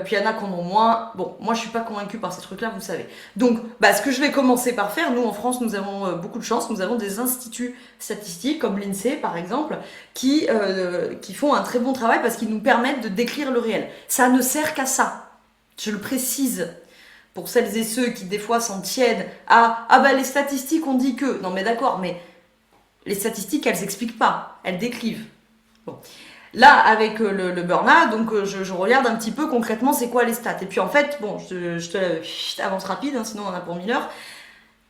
Puis il y en a qui en ont moins. Bon, moi je suis pas convaincue par ces trucs-là, vous le savez. Donc, ce que je vais commencer par faire, nous en France, nous avons beaucoup de chance. Nous avons des instituts statistiques, comme l'INSEE par exemple, qui font un très bon travail parce qu'ils nous permettent de décrire le réel. Ça ne sert qu'à ça. Je le précise. Pour celles et ceux qui des fois s'en tiennent à les statistiques on dit que. Non mais d'accord, mais les statistiques, elles s'expliquent pas, elles décrivent. Bon. Là, avec le burn-out, donc je regarde un petit peu concrètement c'est quoi les stats. Et puis en fait, bon, je te avance rapide, hein, sinon on en a pour 1000 heures.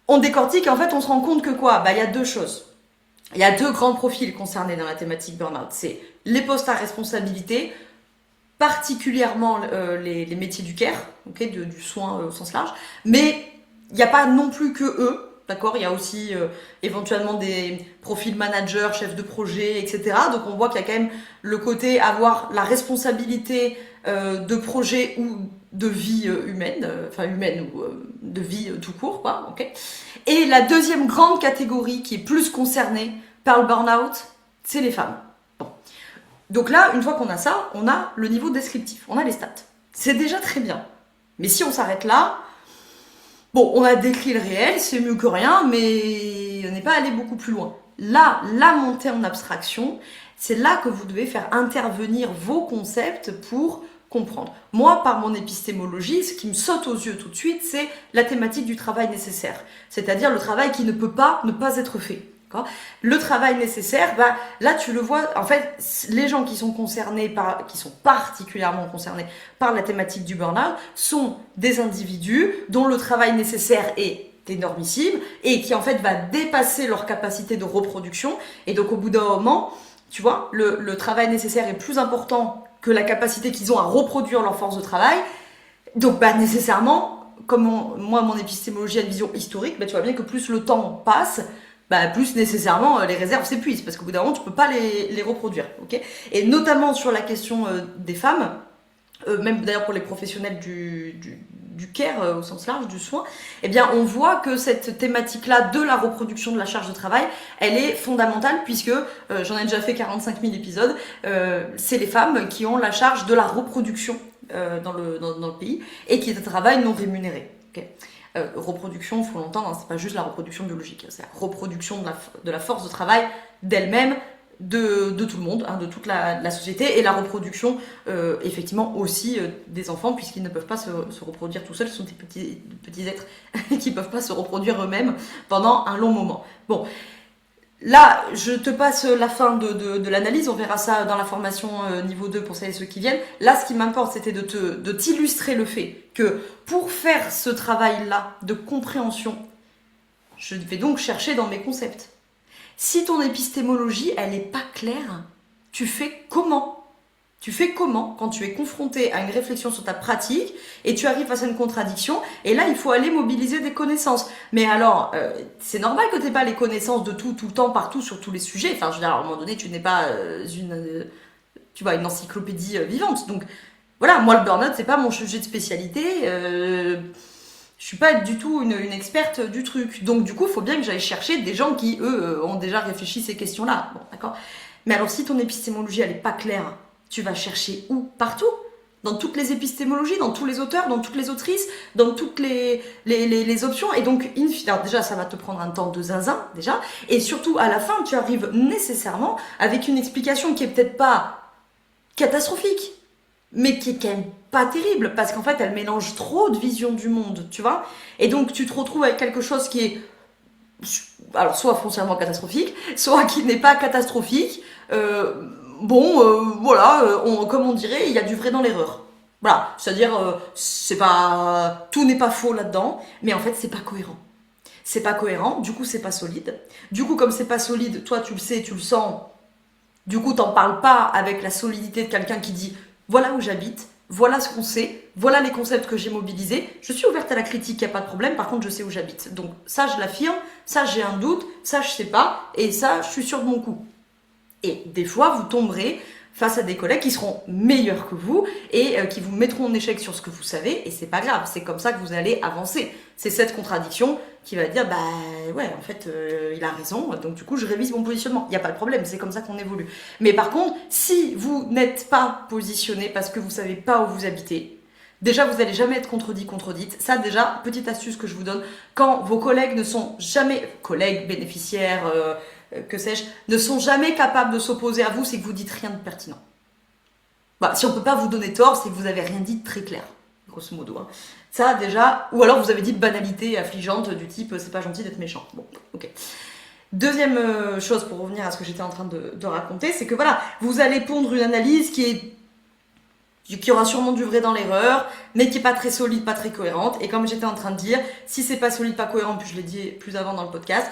On décortique et en fait on se rend compte que quoi? Il y a 2 choses. Il y a 2 grands profils concernés dans la thématique burn-out. C'est les postes à responsabilité, particulièrement les métiers du care, okay, du soin au sens large. Mais il n'y a pas non plus que eux. D'accord, il y a aussi éventuellement des profils managers, chefs de projet, etc. Donc on voit qu'il y a quand même le côté avoir la responsabilité de projet ou de vie humaine, ou de vie tout court, quoi. Okay. Et la deuxième grande catégorie qui est plus concernée par le burn-out, c'est les femmes. Bon. Donc là, une fois qu'on a ça, on a le niveau descriptif, on a les stats. C'est déjà très bien. Mais si on s'arrête là, bon, on a décrit le réel, c'est mieux que rien, mais on n'est pas allé beaucoup plus loin. Là, la montée en abstraction, c'est là que vous devez faire intervenir vos concepts pour comprendre. Moi, par mon épistémologie, ce qui me saute aux yeux tout de suite, c'est la thématique du travail nécessaire. C'est-à-dire le travail qui ne peut pas ne pas être fait. Le travail nécessaire, là tu le vois, en fait, les gens qui sont particulièrement concernés par la thématique du burn-out sont des individus dont le travail nécessaire est énormissime et qui en fait va dépasser leur capacité de reproduction. Et donc au bout d'un moment, tu vois, le travail nécessaire est plus important que la capacité qu'ils ont à reproduire leur force de travail. Donc nécessairement, comme moi mon épistémologie a une vision historique, tu vois bien que plus le temps passe, plus nécessairement les réserves s'épuisent parce qu'au bout d'un moment tu peux pas les reproduire, ok? Et notamment sur la question des femmes, même d'ailleurs pour les professionnels du care au sens large, du soin, eh bien on voit que cette thématique-là de la reproduction de la charge de travail, elle est fondamentale puisque j'en ai déjà fait 45 000 épisodes, c'est les femmes qui ont la charge de la reproduction dans le pays et qui est un travail non rémunéré. Okay. Reproduction, il faut l'entendre, c'est pas juste la reproduction biologique, c'est la reproduction de la force de travail d'elle-même, de tout le monde, de toute la société, et la reproduction effectivement aussi des enfants, puisqu'ils ne peuvent pas se reproduire tout seuls, ce sont des petits êtres qui ne peuvent pas se reproduire eux-mêmes pendant un long moment. Bon, là, je te passe la fin de l'analyse, on verra ça dans la formation niveau 2 pour celles et ceux qui viennent. Là, ce qui m'importe, c'était de t'illustrer le fait que pour faire ce travail-là de compréhension, je vais donc chercher dans mes concepts. Si ton épistémologie, elle n'est pas claire, tu fais comment ? Tu fais comment quand tu es confronté à une réflexion sur ta pratique et tu arrives face à une contradiction et là il faut aller mobiliser des connaissances. Mais alors c'est normal que tu n'aies pas les connaissances de tout le temps, partout, sur tous les sujets. Enfin je veux dire, à un moment donné tu n'es pas une encyclopédie vivante. Donc voilà, moi le burn-out c'est pas mon sujet de spécialité. Je suis pas du tout une experte du truc. Donc du coup il faut bien que j'aille chercher des gens qui eux ont déjà réfléchi ces questions-là. Bon d'accord. Mais alors si ton épistémologie elle est pas claire, tu vas chercher où ? Partout. Dans toutes les épistémologies, dans tous les auteurs, dans toutes les autrices, dans toutes les options. Et donc, alors déjà, ça va te prendre un temps de zinzin, déjà. Et surtout, à la fin, tu arrives nécessairement avec une explication qui est peut-être pas catastrophique, mais qui est quand même pas terrible, parce qu'en fait, elle mélange trop de visions du monde, tu vois. Et donc, tu te retrouves avec quelque chose qui est, alors, soit foncièrement catastrophique, soit qui n'est pas catastrophique, comme on dirait, il y a du vrai dans l'erreur. Voilà, c'est-à-dire, tout n'est pas faux là-dedans, mais en fait, c'est pas cohérent. C'est pas cohérent, du coup, c'est pas solide. Du coup, comme c'est pas solide, toi, tu le sais, tu le sens. Du coup, t'en parles pas avec la solidité de quelqu'un qui dit « Voilà où j'habite, voilà ce qu'on sait, voilà les concepts que j'ai mobilisés. Je suis ouverte à la critique, il n'y a pas de problème, par contre, je sais où j'habite. Donc ça, je l'affirme, ça, j'ai un doute, ça, je sais pas, et ça, je suis sûre de mon coup. » Et des fois, vous tomberez face à des collègues qui seront meilleurs que vous et qui vous mettront en échec sur ce que vous savez, et c'est pas grave, c'est comme ça que vous allez avancer. C'est cette contradiction qui va dire, en fait, il a raison, donc du coup, je révise mon positionnement. Il n'y a pas de problème, c'est comme ça qu'on évolue. Mais par contre, si vous n'êtes pas positionné parce que vous savez pas où vous habitez, déjà, vous n'allez jamais être contredite. Ça, déjà, petite astuce que je vous donne, quand vos collègues ne sont jamais, collègues, bénéficiaires, que sais-je, ne sont jamais capables de s'opposer à vous, c'est que vous dites rien de pertinent. Si on ne peut pas vous donner tort, c'est que vous n'avez rien dit de très clair, grosso modo. Hein. Ça, déjà, ou alors vous avez dit de banalité affligeante du type « c'est pas gentil d'être méchant ». Bon, ok. Deuxième chose, pour revenir à ce que j'étais en train de raconter, c'est que voilà, vous allez pondre une analyse qui aura sûrement du vrai dans l'erreur, mais qui est pas très solide, pas très cohérente. Et comme j'étais en train de dire, si c'est pas solide, pas cohérent, puis je l'ai dit plus avant dans le podcast,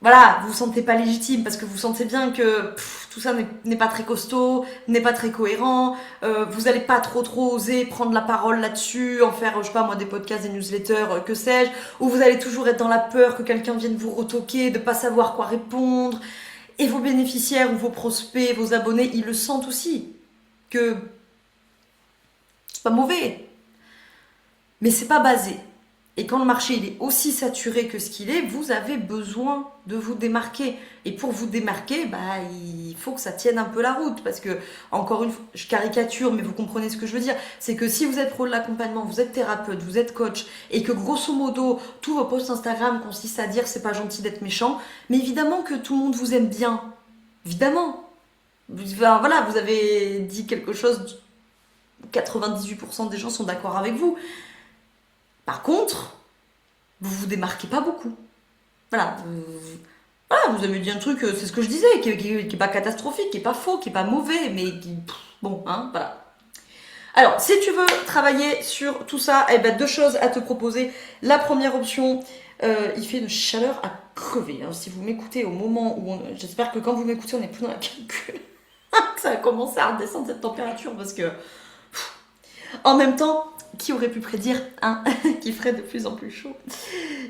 voilà, vous vous sentez pas légitime parce que vous sentez bien que tout ça n'est pas très costaud, n'est pas très cohérent, vous allez pas trop oser prendre la parole là-dessus, en faire, je sais pas moi, des podcasts, des newsletters, que sais-je, ou vous allez toujours être dans la peur que quelqu'un vienne vous retoquer, de pas savoir quoi répondre, et vos bénéficiaires ou vos prospects, vos abonnés, ils le sentent aussi, que c'est pas mauvais, mais c'est pas basé. Et quand le marché il est aussi saturé que ce qu'il est, vous avez besoin de vous démarquer. Et pour vous démarquer, il faut que ça tienne un peu la route. Parce que, encore une fois, je caricature, mais vous comprenez ce que je veux dire. C'est que si vous êtes pro de l'accompagnement, vous êtes thérapeute, vous êtes coach, et que grosso modo, tous vos posts Instagram consistent à dire c'est pas gentil d'être méchant, mais évidemment que tout le monde vous aime bien. Évidemment. Voilà, vous avez dit quelque chose, 98% des gens sont d'accord avec vous. Par contre, vous démarquez pas beaucoup. Voilà, vous avez dit un truc, c'est ce que je disais, qui est pas catastrophique, qui est pas faux, qui est pas mauvais, mais qui... voilà. Alors, si tu veux travailler sur tout ça, deux choses à te proposer. La première option, il fait une chaleur à crever. Hein. Si vous m'écoutez au moment où... J'espère que quand vous m'écoutez, on n'est plus dans la canicule. Ça a commencé à redescendre cette température, parce que... En même temps... Qui aurait pu prédire qu'il ferait de plus en plus chaud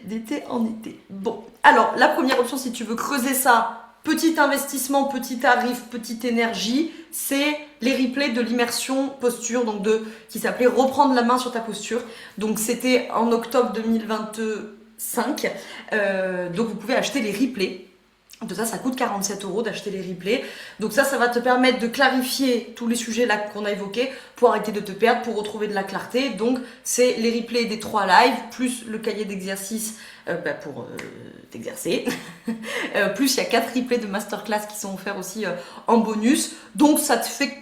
d'été en été. Bon, alors la première option, si tu veux creuser ça, petit investissement, petit tarif, petite énergie, c'est les replays de l'immersion posture, donc qui s'appelait Reprendre la main sur ta posture. Donc c'était en octobre 2025. Donc vous pouvez acheter les replays. De ça coûte 47 € d'acheter les replays. Donc ça va te permettre de clarifier tous les sujets là qu'on a évoqués pour arrêter de te perdre, pour retrouver de la clarté. Donc c'est les replays des 3 lives, plus le cahier d'exercice pour t'exercer. Plus il y a 4 replays de masterclass qui sont offerts aussi en bonus. Donc ça te fait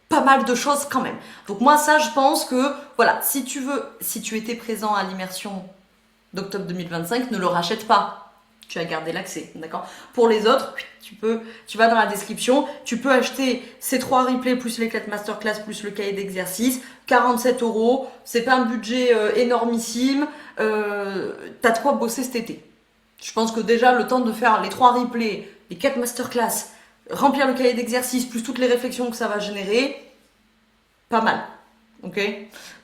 pas mal de choses quand même. Donc moi ça je pense que voilà, si tu étais présent à l'immersion d'octobre 2025, ne le rachète pas. Tu as gardé l'accès, d'accord ? Pour les autres, tu vas dans la description, tu peux acheter ces 3 replays plus les 4 masterclass plus le cahier d'exercice 47 €, c'est pas un budget énormissime, t'as de quoi bosser cet été. Je pense que déjà le temps de faire les 3 replays, les 4 masterclass, remplir le cahier d'exercice, plus toutes les réflexions que ça va générer, pas mal. Ok,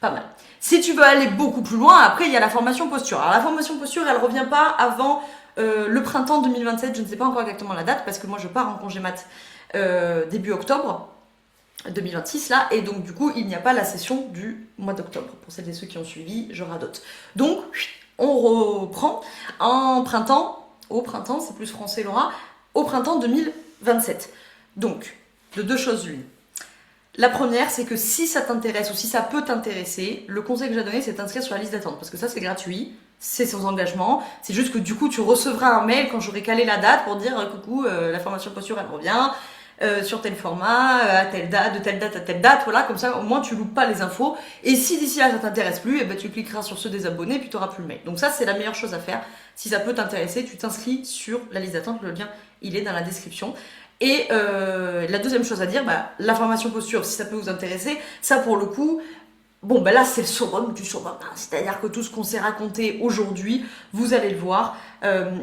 pas mal. Si tu veux aller beaucoup plus loin, après il y a la formation posture. Alors la formation posture, elle revient pas avant le printemps 2027, je ne sais pas encore exactement la date parce que moi je pars en congé mat début octobre 2026 là, et donc du coup il n'y a pas la session du mois d'octobre. Pour celles et ceux qui ont suivi, je radote. Donc on reprend au printemps, c'est plus français Laura, au printemps 2027. Donc, de 2 choses l'une. La première, c'est que si ça t'intéresse ou si ça peut t'intéresser, le conseil que j'ai donné, c'est t'inscrire sur la liste d'attente. Parce que ça, c'est gratuit, c'est sans engagement. C'est juste que du coup, tu recevras un mail quand j'aurai calé la date pour dire coucou, la formation posture, elle revient sur tel format, à telle date, de telle date à telle date. Voilà, comme ça, au moins, tu loupes pas les infos. Et si d'ici là, ça t'intéresse plus, et ben, tu cliqueras sur ceux des abonnés et puis tu auras plus le mail. Donc ça, c'est la meilleure chose à faire. Si ça peut t'intéresser, tu t'inscris sur la liste d'attente. Le lien, il est dans la description. Et la deuxième chose à dire, la formation posture, si ça peut vous intéresser, ça pour le coup, bon là c'est le summum du summum, hein. C'est-à-dire que tout ce qu'on s'est raconté aujourd'hui, vous allez le voir.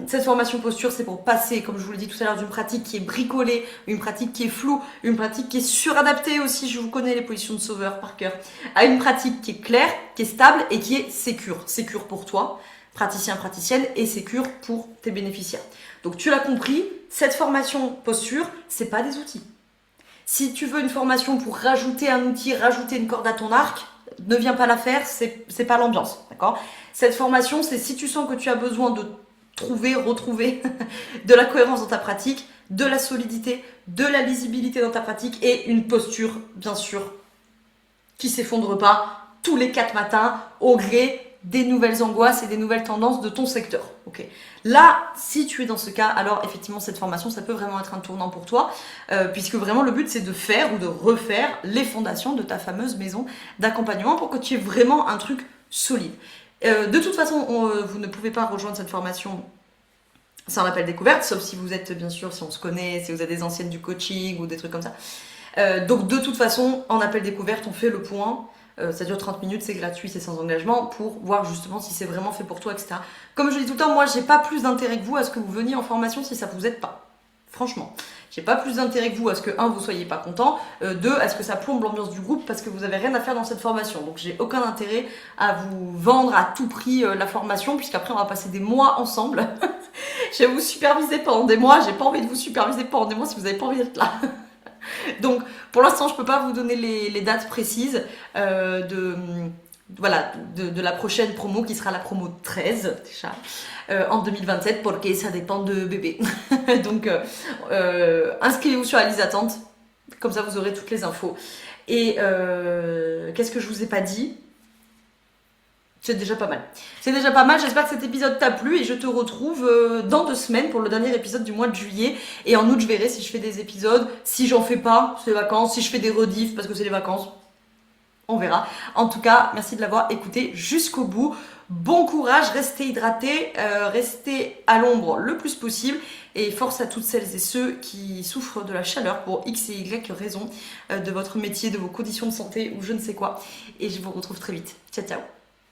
Cette formation posture, c'est pour passer, comme je vous l'ai dit tout à l'heure, d'une pratique qui est bricolée, une pratique qui est floue, une pratique qui est suradaptée aussi, je vous connais les positions de sauveur par cœur, à une pratique qui est claire, qui est stable et qui est sécure. Sécure pour toi, praticien, praticienne, et sécure pour tes bénéficiaires. Donc tu l'as compris, cette formation posture, c'est pas des outils. Si tu veux une formation pour rajouter un outil, rajouter une corde à ton arc, ne viens pas la faire, c'est pas l'ambiance, d'accord? Cette formation, c'est si tu sens que tu as besoin de retrouver de la cohérence dans ta pratique, de la solidité, de la lisibilité dans ta pratique et une posture, bien sûr, qui s'effondre pas tous les 4 matins au gré des nouvelles angoisses et des nouvelles tendances de ton secteur. Ok. Là, si tu es dans ce cas, alors effectivement cette formation, ça peut vraiment être un tournant pour toi, puisque vraiment le but c'est de faire ou de refaire les fondations de ta fameuse maison d'accompagnement pour que tu aies vraiment un truc solide. De toute façon, vous ne pouvez pas rejoindre cette formation sans l'appel découverte, sauf si vous êtes, bien sûr, si on se connaît, si vous êtes des anciennes du coaching ou des trucs comme ça. Donc de toute façon, en appel découverte, on fait le point. Ça dure 30 minutes, c'est gratuit, c'est sans engagement, pour voir justement si c'est vraiment fait pour toi, etc. Comme je dis tout le temps, moi j'ai pas plus d'intérêt que vous à ce que vous veniez en formation si ça vous aide pas. Franchement, j'ai pas plus d'intérêt que vous à ce que, 1, vous soyez pas content, 2, à ce que ça plombe l'ambiance du groupe parce que vous avez rien à faire dans cette formation. Donc j'ai aucun intérêt à vous vendre à tout prix la formation, puisqu'après on va passer des mois ensemble. Je vais vous superviser pendant des mois, j'ai pas envie de vous superviser pendant des mois si vous avez pas envie d'être là. Donc pour l'instant je peux pas vous donner les dates précises de la prochaine promo qui sera la promo 13 déjà en 2027 parce que ça dépend de bébé. Donc inscrivez-vous sur la liste d'attente, comme ça vous aurez toutes les infos. Et qu'est-ce que je vous ai pas dit? C'est déjà pas mal. C'est déjà pas mal, j'espère que cet épisode t'a plu et je te retrouve dans 2 semaines pour le dernier épisode du mois de juillet. Et en août, je verrai si je fais des épisodes. Si j'en fais pas, c'est les vacances. Si je fais des rediffs parce que c'est les vacances, on verra. En tout cas, merci de l'avoir écouté jusqu'au bout. Bon courage, restez hydratés, restez à l'ombre le plus possible. Et force à toutes celles et ceux qui souffrent de la chaleur pour X et Y raison de votre métier, de vos conditions de santé ou je ne sais quoi. Et je vous retrouve très vite. Ciao, ciao.